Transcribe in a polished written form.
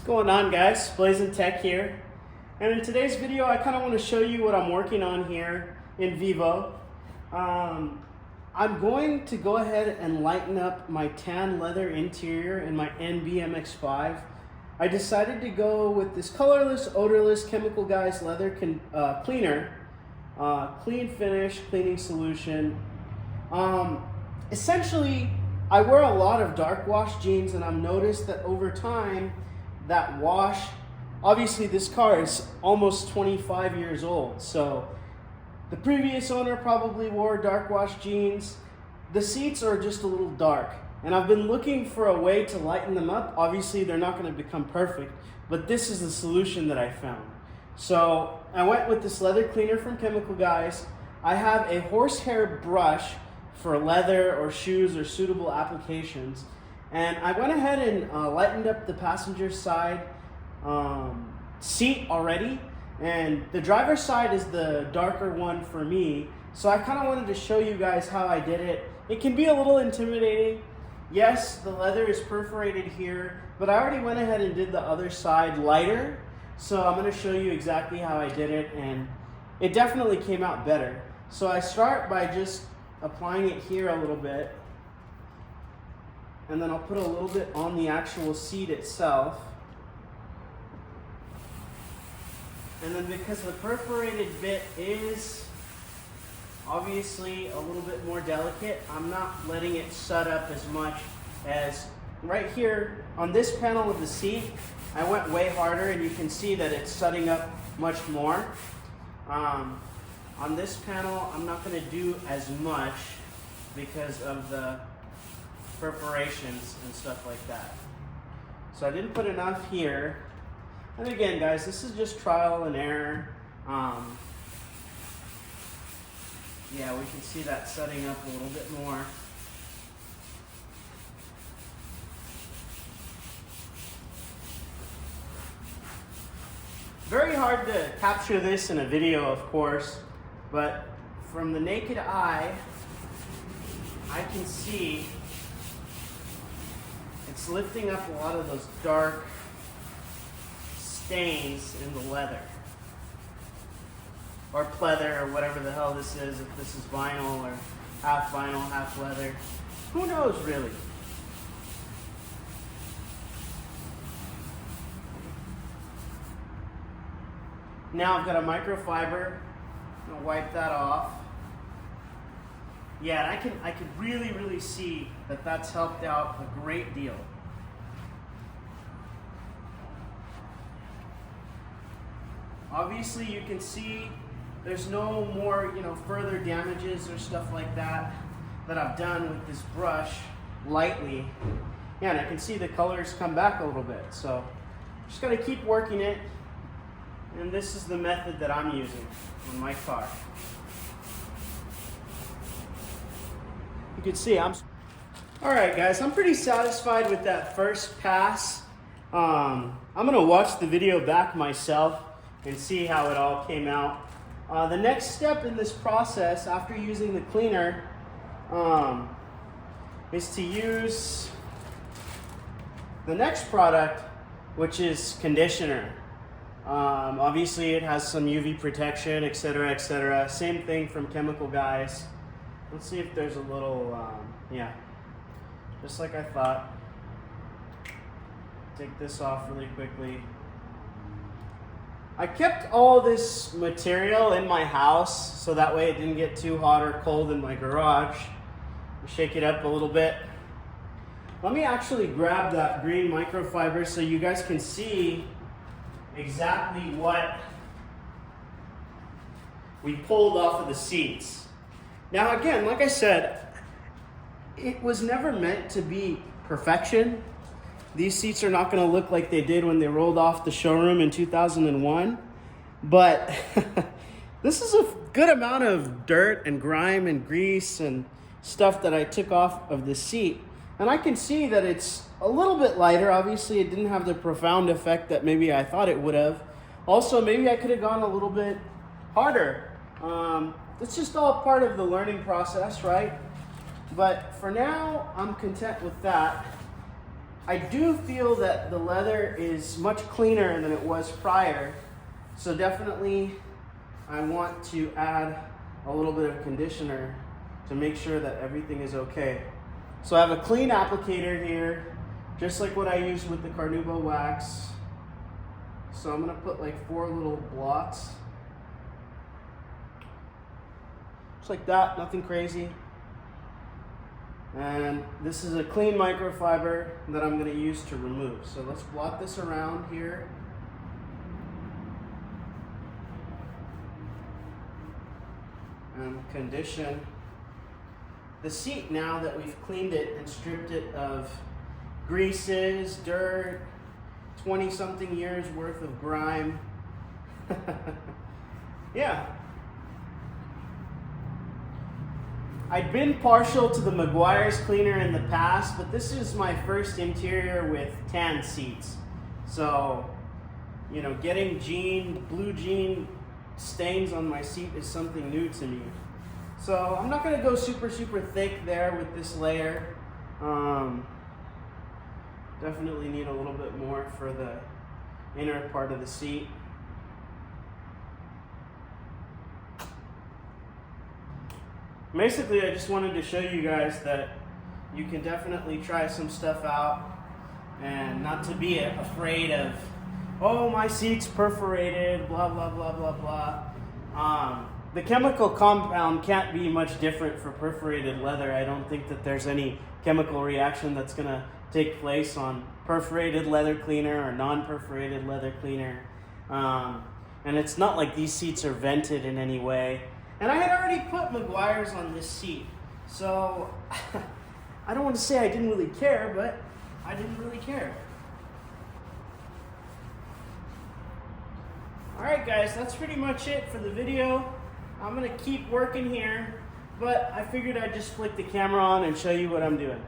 Going on, guys? Blazing Tech here, and in today's video I kind of want to show you what I'm working on here in Vivo. I'm going to go ahead and lighten up my tan leather interior in my Mx-5. I decided to go with this colorless, odorless Chemical Guys leather cleaner, clean finish cleaning solution. Essentially, I wear a lot of dark wash jeans, and I've noticed that over time that wash, obviously this car is almost 25 years old, so the previous owner probably wore dark wash jeans. The seats are just a little dark, and I've been looking for a way to lighten them up. Obviously they're not going to become perfect, but this is the solution that I found. So I went with this leather cleaner from Chemical Guys. I have a horsehair brush for leather or shoes or suitable applications. And I went ahead and lightened up the passenger side seat already. And the driver's side is the darker one for me. So I kind of wanted to show you guys how I did it. It can be a little intimidating. Yes, the leather is perforated here, but I already went ahead and did the other side lighter. So I'm going to show you exactly how I did it, and it definitely came out better. So I start by just applying it here a little bit, and then I'll put a little bit on the actual seat itself. And then because the perforated bit is obviously a little bit more delicate, I'm not letting it shut up as much as right here on this panel of the seat. I went way harder, and you can see that it's shutting up much more. On this panel, I'm not going to do as much because of the perforations and stuff like that. So I didn't put enough here. And again, guys, this is just trial and error. Yeah, we can see that setting up a little bit more. Very hard to capture this in a video, of course, but from the naked eye, I can see it's lifting up a lot of those dark stains in the leather, or pleather, or whatever the hell this is, if this is vinyl or half vinyl, half leather. Who knows, really? Now I've got a microfiber. I'm gonna wipe that off. Yeah, and I can really see that that's helped out a great deal. Obviously, you can see there's no more, further damages or stuff like that I've done with this brush lightly. Yeah, and I can see the colors come back a little bit. So just gotta keep working it. And this is the method that I'm using on my car. You can see all right, guys, I'm pretty satisfied with that first pass. I'm gonna watch the video back myself and see how it all came out. The next step in this process, after using the cleaner, is to use the next product, which is conditioner. Obviously it has some UV protection, etc., etc. Same thing from Chemical Guys. Let's see if there's a little, yeah, just like I thought. Take this off really quickly. I kept all this material in my house so that way it didn't get too hot or cold in my garage. Shake it up a little bit. Let me actually grab that green microfiber so you guys can see exactly what we pulled off of the seats. Now again, like I said, it was never meant to be perfection. These seats are not going to look like they did when they rolled off the showroom in 2001, but this is a good amount of dirt and grime and grease and stuff that I took off of the seat. And I can see that it's a little bit lighter. Obviously, it didn't have the profound effect that maybe I thought it would have. Also, maybe I could have gone a little bit harder. It's just all part of the learning process, right? But for now, I'm content with that. I do feel that the leather is much cleaner than it was prior. So definitely I want to add a little bit of conditioner to make sure that everything is okay. So I have a clean applicator here, just like what I used with the Carnauba wax. So I'm gonna put like 4 little blots. Just like that, nothing crazy. And this is a clean microfiber that I'm gonna use to remove. So let's blot this around here. And condition the seat now that we've cleaned it and stripped it of greases, dirt, 20-something years worth of grime. Yeah. I'd been partial to the Meguiar's cleaner in the past, but this is my first interior with tan seats. So, you know, getting blue jean stains on my seat is something new to me. So I'm not gonna go super thick there with this layer. Definitely need a little bit more for the inner part of the seat. Basically, I just wanted to show you guys that you can definitely try some stuff out and not to be afraid of, oh, my seat's perforated, blah, blah, blah, blah, blah. The chemical compound can't be much different for perforated leather. I don't think that there's any chemical reaction that's gonna take place on perforated leather cleaner or non-perforated leather cleaner. And it's not like these seats are vented in any way. And I had already put Meguiar's on this seat. So I don't want to say I didn't really care, but I didn't really care. Alright guys, that's pretty much it for the video. I'm going to keep working here, but I figured I'd just flick the camera on and show you what I'm doing.